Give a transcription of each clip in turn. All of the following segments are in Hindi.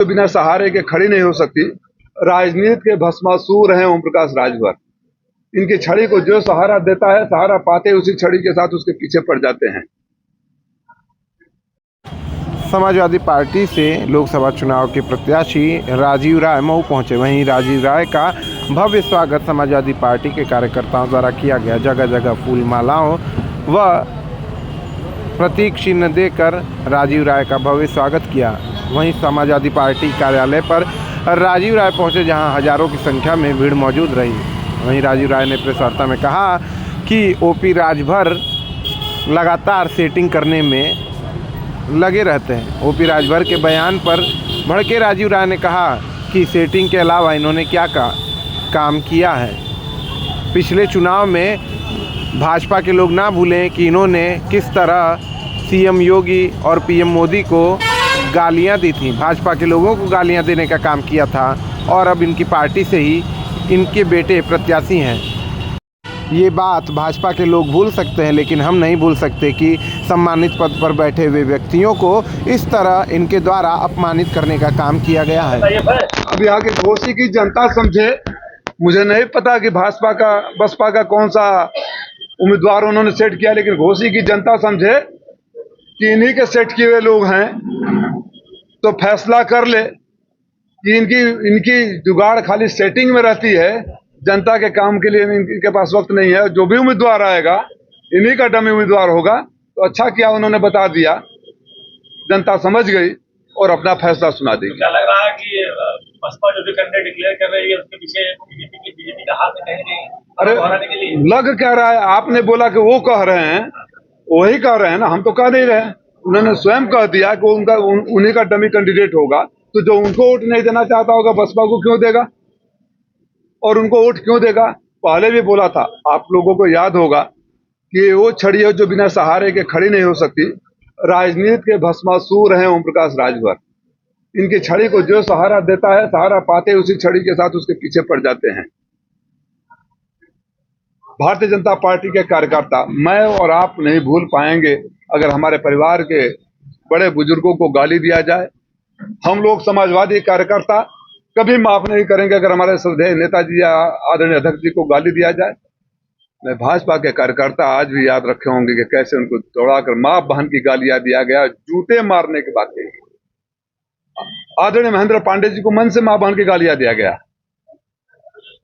तो बिना सहारे के खड़ी नहीं हो सकती। राजनीति के भस्मासुर हैं ओम प्रकाश राजभर। इनकी छड़ी को जो सहारा देता है, सहारा पाते उसी छड़ी के साथ उसके पीछे पड़ जाते हैं। समाजवादी पार्टी से लोकसभा चुनाव के प्रत्याशी राजीव राय मऊ पहुंचे। वहीं राजीव राय का भव्य स्वागत समाजवादी पार्टी के कार्यकर्ताओं द्वारा किया गया। जगह जगह फूल मालाओं व प्रतीक चिन्ह देकर राजीव राय का भव्य स्वागत किया। वहीं समाजवादी पार्टी कार्यालय पर राजीव राय पहुंचे, जहां हजारों की संख्या में भीड़ मौजूद रही। वहीं राजीव राय ने प्रेस वार्ता में कहा कि ओपी राजभर लगातार सेटिंग करने में लगे रहते हैं। ओपी राजभर के बयान पर भड़के राजीव राय ने कहा कि सेटिंग के अलावा इन्होंने क्या काम किया है। पिछले चुनाव में भाजपा के लोग ना भूलें कि इन्होंने किस तरह सीएम योगी और पीएम मोदी को गालियां दी थी, भाजपा के लोगों को गालियां देने का काम किया था, और अब इनकी पार्टी से ही इनके बेटे प्रत्याशी हैं। ये बात भाजपा के लोग भूल सकते हैं, लेकिन हम नहीं भूल सकते कि सम्मानित पद पर बैठे हुए व्यक्तियों को इस तरह इनके द्वारा अपमानित करने का काम किया गया है। अब यहाँ की घोसी की जनता समझे। मुझे नहीं पता कि बसपा का कौन सा उम्मीदवार उन्होंने सेट किया, लेकिन घोसी की जनता समझे कि इन्हीं के सेट किए हुए लोग हैं, तो फैसला कर ले कि इनकी जुगाड़ खाली सेटिंग में रहती है। जनता के काम के लिए इनके पास वक्त नहीं है। जो भी उम्मीदवार आएगा इन्हीं का डमी उम्मीदवार होगा। तो अच्छा किया उन्होंने बता दिया, जनता समझ गई और अपना फैसला सुना देगी। क्या लग रहा है कि बसपा जो भी कैंडिडेट डिक्लेयर कर रही है उसके पीछे बीजेपी का हाथ कहीं नहीं? अरे लग क्या रहा है? आपने बोला कि वो कह रहे हैं, वही कह रहे हैं ना, हम तो कह नहीं रहे। उन्होंने स्वयं कह दिया कि उन्हीं का डमी कैंडिडेट होगा। तो जो उनको वोट नहीं देना चाहता होगा बसपा को क्यों देगा, और उनको वोट क्यों देगा? पहले भी बोला था, आप लोगों को याद होगा कि वो छड़ी है जो बिना सहारे के खड़ी नहीं हो सकती। राजनीति के भस्मासुर हैं ओम प्रकाश राजभर। इनकी छड़ी को जो सहारा देता है, सहारा पाते उसी छड़ी के साथ उसके पीछे पड़ जाते हैं। भारतीय जनता पार्टी के कार्यकर्ता, मैं और आप नहीं भूल पाएंगे अगर हमारे परिवार के बड़े बुजुर्गों को गाली दिया जाए। हम लोग समाजवादी कार्यकर्ता कभी माफ नहीं करेंगे अगर हमारे श्रद्धेय नेताजी या आदरणीय अध्यक्ष जी को गाली दिया जाए। मैं भाजपा के कार्यकर्ता आज भी याद रखे होंगे कि कैसे उनको दौड़ाकर मां बहन की गालियां दिया गया, जूते मारने की बात कही। आदरणीय महेंद्र पांडे जी को मन से मां बहन की गालियां दिया गया।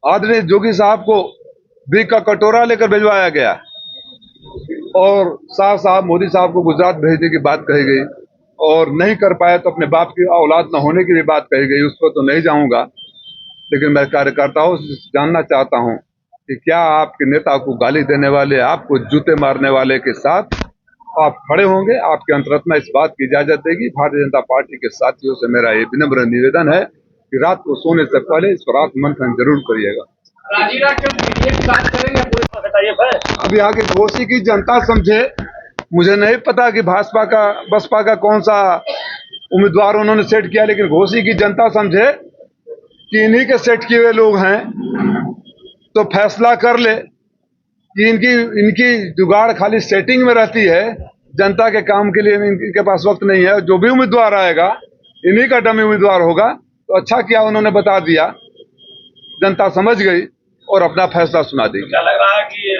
आदरणीय जोगी साहब को भीख का कटोरा लेकर भिजवाया गया, और साहब मोदी साहब को गुजरात भेजने की बात कही गई, और नहीं कर पाए तो अपने बाप की औलाद न होने की भी बात कही गई। उस पर तो नहीं जाऊंगा, लेकिन मैं कार्यकर्ताओं से जानना चाहता हूं कि क्या आपके नेता को गाली देने वाले, आपको जूते मारने वाले के साथ आप खड़े होंगे? आपके अंतरात्मा इस बात की इजाजत देगी? भारतीय जनता पार्टी के साथियों से मेरा ये विनम्र निवेदन है कि रात को सोने से पहले इस पर आत्ममंथन जरूर करिएगा। अब यहाँ की घोसी की जनता समझे। मुझे नहीं पता कि बसपा का कौन सा उम्मीदवार उन्होंने सेट किया, लेकिन घोसी की जनता समझे कि इन्हीं के सेट किए हुए लोग हैं, तो फैसला कर ले कि इनकी जुगाड़ खाली सेटिंग में रहती है। जनता के काम के लिए इनके पास वक्त नहीं है। जो भी उम्मीदवार आएगा इन्हीं का डमी उम्मीदवार होगा। तो अच्छा किया उन्होंने बता दिया, जनता समझ गई और अपना फैसला सुना देगी। क्या लग रहा है कि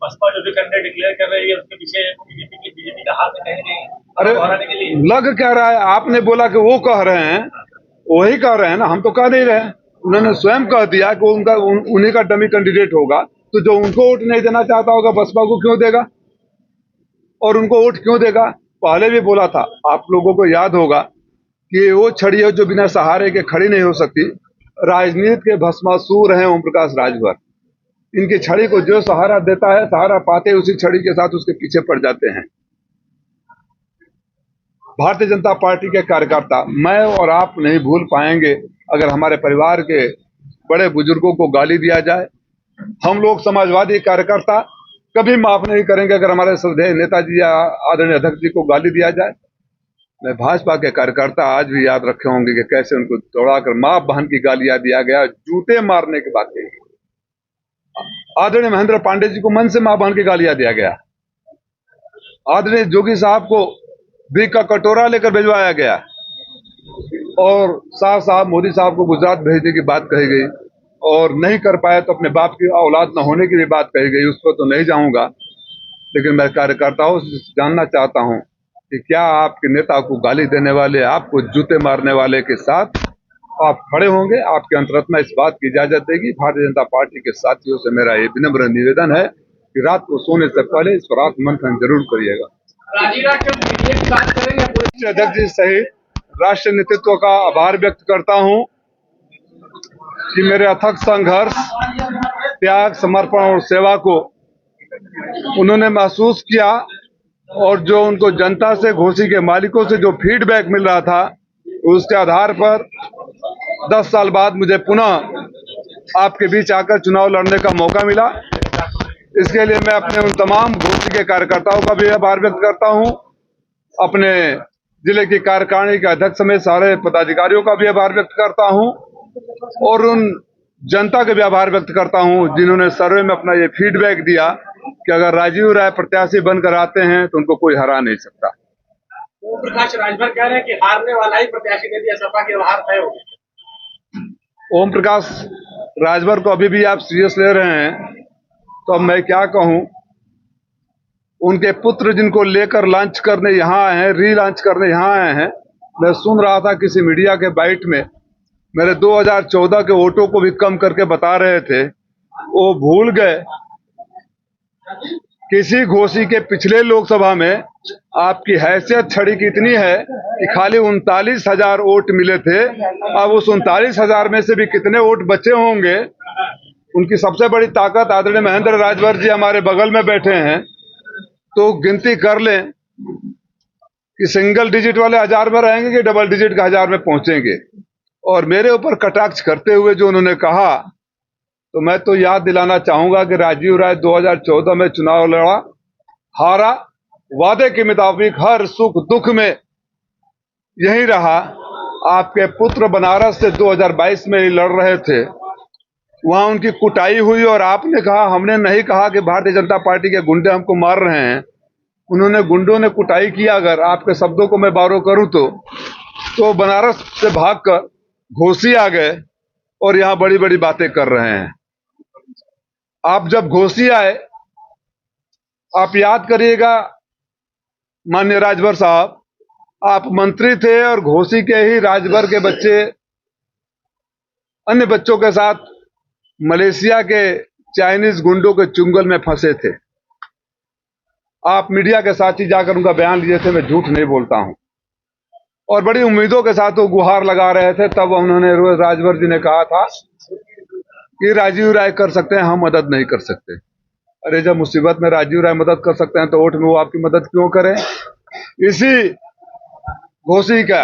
बसपा जो भी कैंडिडेट डिक्लेयर कर रही है उसके पीछे बीजेपी का हाथ कहीं नहीं? अरे लग क्या रहा है? आपने बोला कि वो कह रहे हैं, वही कह रहे हैं ना, हम तो कह नहीं रहे। उन्होंने स्वयं कह दिया कि उन्हीं का डमी कैंडिडेट होगा। तो जो उनको वोट नहीं देना चाहता होगा बसपा को क्यों देगा, और उनको वोट क्यों देगा? पहले भी बोला था, आप लोगों को याद होगा कि वो छड़ी है जो बिना सहारे के खड़ी नहीं हो सकती। राजनीति के भस्मासुर हैं ओम प्रकाश राजभर। इनकी छड़ी को जो सहारा देता है, सहारा पाते उसी छड़ी के साथ उसके पीछे पड़ जाते हैं। भारतीय जनता पार्टी के कार्यकर्ता, मैं और आप नहीं भूल पाएंगे अगर हमारे परिवार के बड़े बुजुर्गों को गाली दिया जाए। हम लोग समाजवादी कार्यकर्ता कभी माफ नहीं करेंगे अगर हमारे श्रद्धेय नेताजी या आदरणीय अध्यक्ष जी को गाली दिया जाए। मैं भाजपा के कार्यकर्ता आज भी याद रखे होंगे कि कैसे उनको दौड़ाकर मां बहन की गालियां दिया गया, जूते मारने की बात कही। आदरणीय महेंद्र पांडे जी को मन से मां बहन की गालियां दिया गया। आदरणीय जोगी साहब को भीख का कटोरा लेकर भिजवाया गया, और साफ साफ मोदी साहब को गुजरात भेजने की बात कही गई, और नहीं कर पाए तो अपने बाप की औलाद न होने की भी बात कही गई। उस पर तो नहीं जाऊंगा, लेकिन मैं कार्यकर्ताओं से जानना चाहता हूं कि क्या आपके नेता को गाली देने वाले, आपको जूते मारने वाले के साथ आप खड़े होंगे? आपके अंतरात्मा इस बात की इजाजत देगी? भारतीय जनता पार्टी के साथियों से मेरा ये विनम्र निवेदन है कि रात को सोने से पहले इस पर आत्ममंथन जरूर करिएगा। अध्यक्ष जी सहित राष्ट्रीय नेतृत्व का आभार व्यक्त करता हूं कि मेरे अथक संघर्ष, त्याग, समर्पण और सेवा को उन्होंने महसूस किया, और जो उनको जनता से, घोसी के मालिकों से जो फीडबैक मिल रहा था, उसके आधार पर 10 साल बाद मुझे पुनः आपके बीच आकर चुनाव लड़ने का मौका मिला। इसके लिए मैं अपने उन तमाम घोसी के कार्यकर्ताओं का भी आभार व्यक्त करता हूं, अपने जिले की कार्यकारिणी के अध्यक्ष समेत सारे पदाधिकारियों का भी आभार व्यक्त करता हूं, और उन जनता का भी आभार व्यक्त करता हूं जिन्होंने सर्वे में अपना ये फीडबैक दिया कि अगर राजीव राय प्रत्याशी बनकर आते हैं तो उनको कोई हरा नहीं सकता। ओम प्रकाश राजभर कह रहे हैं कि हारने वाला ही प्रत्याशी दे दिया, सपा के हार तय हो गई। ओम प्रकाश राजभर को अभी भी आप सीरियस ले रहे हैं तो अब मैं क्या कहूं। उनके पुत्र जिनको लेकर लॉन्च करने यहाँ आए हैं, री-लॉन्च करने यहाँ आए हैं, मैं सुन रहा था किसी मीडिया के बाइट में मेरे 2014 के वोटों को भी कम करके बता रहे थे। वो भूल गए किसी घोसी के पिछले लोकसभा में आपकी हैसियत छड़ी की इतनी है कि खाली 39,000 वोट मिले थे। अब उस 39,000 में से भी कितने वोट बचे होंगे? उनकी सबसे बड़ी ताकत आदरणीय महेंद्र राजभर जी हमारे बगल में बैठे हैं, तो गिनती कर लें कि सिंगल डिजिट वाले 1000 में रहेंगे कि डबल डिजिट का 1000 में पहुंचेंगे। और मेरे ऊपर कटाक्ष करते हुए जो उन्होंने कहा, तो मैं तो याद दिलाना चाहूंगा कि राजीव राय 2014 में चुनाव लड़ा, हारा, वादे के मुताबिक हर सुख दुख में यही रहा। आपके पुत्र बनारस से 2022 में ही लड़ रहे थे, वहां उनकी कुटाई हुई और आपने कहा, हमने नहीं कहा कि भारतीय जनता पार्टी के गुंडे हमको मार रहे हैं, उन्होंने गुंडों ने कुटाई किया। अगर आपके शब्दों को मैं बारो करूं तो बनारस से भागकर घोसी आ गए और यहां बड़ी बड़ी बातें कर रहे हैं। आप जब घोसी आए, आप याद करिएगा माननीय राजभर साहब, आप मंत्री थे और घोसी के ही राजभर के बच्चे अन्य बच्चों के साथ मलेशिया के चाइनीज गुंडों के चुंगल में फंसे थे। आप मीडिया के साथ ही जाकर उनका बयान लिए थे, मैं झूठ नहीं बोलता हूं। और बड़ी उम्मीदों के साथ वो गुहार लगा रहे थे। तब उन्होंने राजभर जी ने कहा था कि राजीव राय कर सकते हैं, हम मदद नहीं कर सकते। अरे जब मुसीबत में राजीव राय मदद कर सकते हैं तो वोट में वो आपकी मदद क्यों करें? इसी घोसी का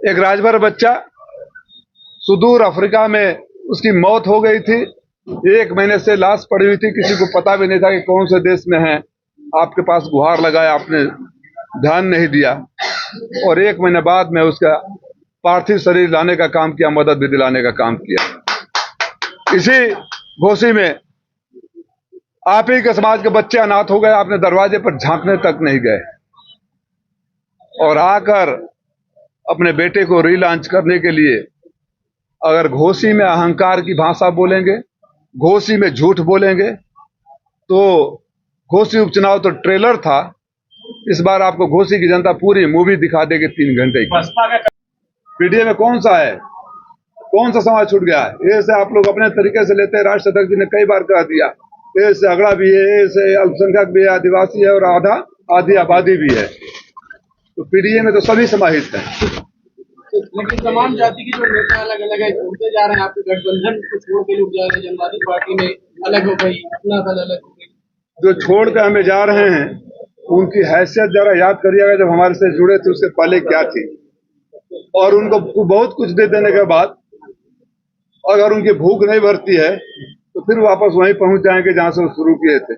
एक राजभर बच्चा सुदूर अफ्रीका में उसकी मौत हो गई थी। 1 महीने से लाश पड़ी हुई थी, किसी को पता भी नहीं था कि कौन से देश में है। आपके पास गुहार लगाया, आपने ध्यान नहीं दिया, और 1 महीने बाद में उसका पार्थिव शरीर लाने का काम किया, मदद भी दिलाने का काम किया। इसी घोसी में आप ही के समाज के बच्चे अनाथ हो गए, आपने दरवाजे पर झांकने तक नहीं गए, और आकर अपने बेटे को रीलॉन्च करने के लिए अगर घोसी में अहंकार की भाषा बोलेंगे, घोसी में झूठ बोलेंगे, तो घोसी उपचुनाव तो ट्रेलर था। इस बार आपको घोसी की जनता पूरी मूवी दिखा देगी 3 घंटे की। पीडीए में कौन सा है, कौन सा समाज छूट गया है? ये से आप लोग अपने तरीके से लेते हैं। राष्ट्र अध्यक्ष जी ने कई बार कह दिया, ये से अगड़ा भी है, ये से अल्पसंख्यक भी है, आदिवासी है, और आधी आबादी भी है। तो पीडीए में तो सभी समाहित हैं। लेकिन तमाम जाति की जो नेता अलग अलग है, छोड़ते जा रहे हैं। आपके गठबंधन को छोड़ के लोग जा रहे हैं, जनवादी पार्टी में अलग हो गई, अपना दल अलग हो गई। जो छोड़ कर हमें जा रहे हैं उनकी हैसियत जरा याद करिएगा, जब हमारे से जुड़े थे उससे पहले क्या थी, और उनको बहुत कुछ दे देने के बाद अगर उनकी भूख नहीं भरती है तो फिर वापस वहीं पहुंच जाएंगे जहां से वो शुरू किए थे।